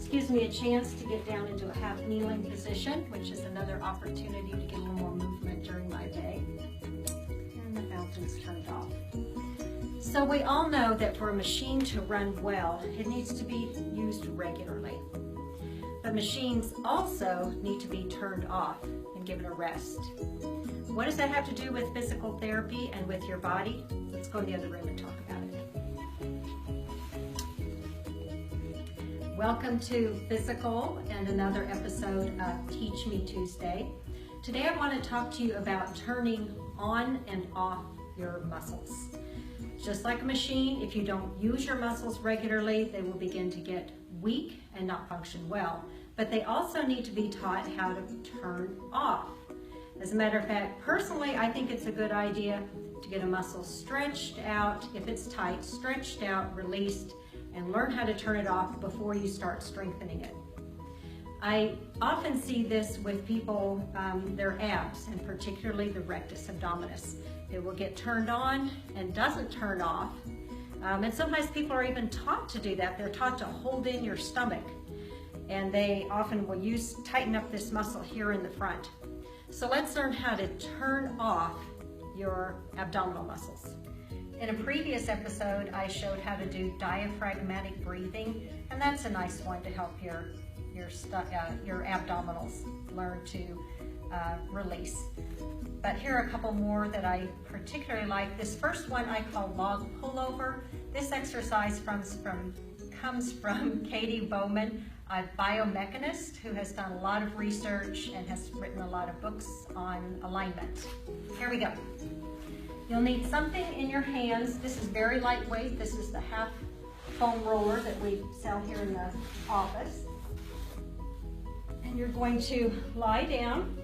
gives me a chance to get down into a half kneeling position, which is another opportunity to get a little more movement during my day. And the fountain's turned off. So we all know that for a machine to run well, it needs to be used regularly. But machines also need to be turned off and given a rest. What does that have to do with physical therapy and with your body? Let's go in the other room and talk about it. Welcome to Physical and another episode of Teach Me Tuesday. Today I want to talk to you about turning on and off your muscles. Just like a machine, if you don't use your muscles regularly, they will begin to get weak and not function well. But they also need to be taught how to turn off. As a matter of fact, personally, I think it's a good idea to get a muscle stretched out. If it's tight, stretched out, released, and learn how to turn it off before you start strengthening it. I often see this with people, their abs, and particularly the rectus abdominis. It will get turned on and doesn't turn off. And sometimes people are even taught to do that. They're taught to hold in your stomach. And they often will tighten up this muscle here in the front. So let's learn how to turn off your abdominal muscles. In a previous episode, I showed how to do diaphragmatic breathing, and that's a nice one to help your abdominals learn to release. But here are a couple more that I particularly like. This first one I call log pullover. This exercise comes from Katie Bowman, a biomechanist who has done a lot of research and has written a lot of books on alignment. Here we go. You'll need something in your hands. This is very lightweight. This is the half foam roller that we sell here in the office. And you're going to lie down.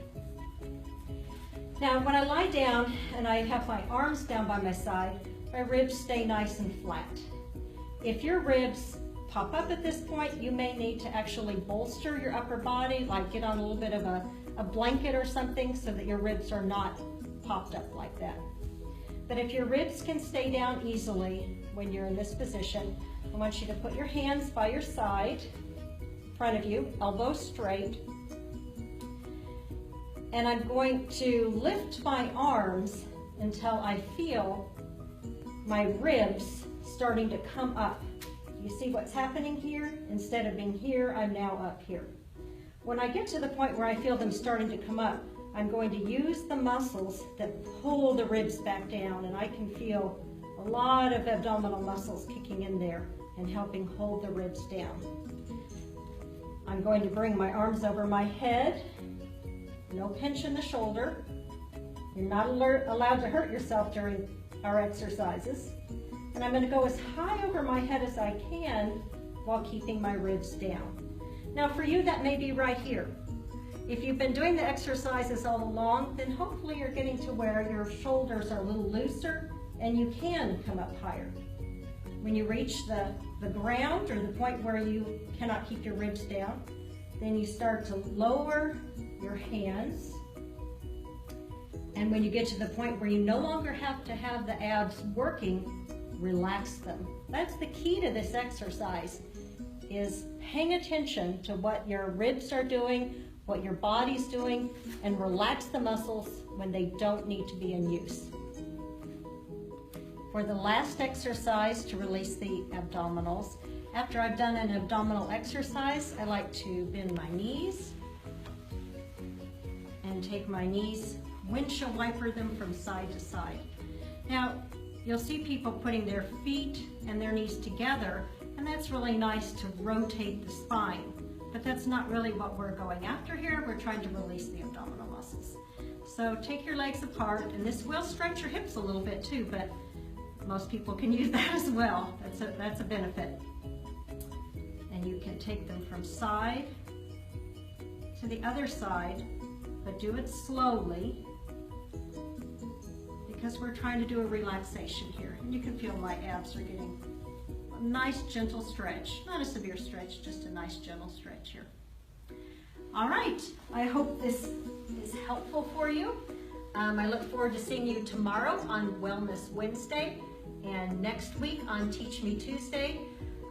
Now, when I lie down and I have my arms down by my side, my ribs stay nice and flat. If your ribs pop up at this point, you may need to actually bolster your upper body, like get on a little bit of a blanket or something so that your ribs are not popped up like that. But if your ribs can stay down easily when you're in this position, I want you to put your hands by your side, in front of you, elbows straight. And I'm going to lift my arms until I feel my ribs starting to come up. You see what's happening here? Instead of being here, I'm now up here. When I get to the point where I feel them starting to come up, I'm going to use the muscles that pull the ribs back down, and I can feel a lot of abdominal muscles kicking in there and helping hold the ribs down. I'm going to bring my arms over my head. No pinch in the shoulder. You're not allowed to hurt yourself during our exercises. And I'm going to go as high over my head as I can while keeping my ribs down. Now for you, that may be right here. If you've been doing the exercises all along, then hopefully you're getting to where your shoulders are a little looser and you can come up higher. When you reach the ground or the point where you cannot keep your ribs down, then you start to lower your hands. And when you get to the point where you no longer have to have the abs working, relax them. That's the key to this exercise, is paying attention to what your ribs are doing, what your body's doing, and relax the muscles when they don't need to be in use. For the last exercise to release the abdominals, after I've done an abdominal exercise, I like to bend my knees and take my knees, windshield wiper them from side to side. Now, you'll see people putting their feet and their knees together, and that's really nice to rotate the spine. But that's not really what we're going after here. We're trying to release the abdominal muscles. So take your legs apart, and this will stretch your hips a little bit too, but most people can use that as well. That's a benefit. And you can take them from side to the other side, but do it slowly, because we're trying to do a relaxation here. And you can feel my abs are getting a nice gentle stretch. Not a severe stretch, just a nice gentle stretch here. All right, I hope this is helpful for you. I look forward to seeing you tomorrow on Wellness Wednesday and next week on Teach Me Tuesday.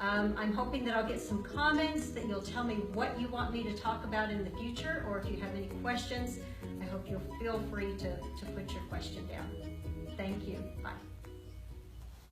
I'm hoping that I'll get some comments, that you'll tell me what you want me to talk about in the future, or if you have any questions, I hope you'll feel free to put your question down. Thank you. Bye.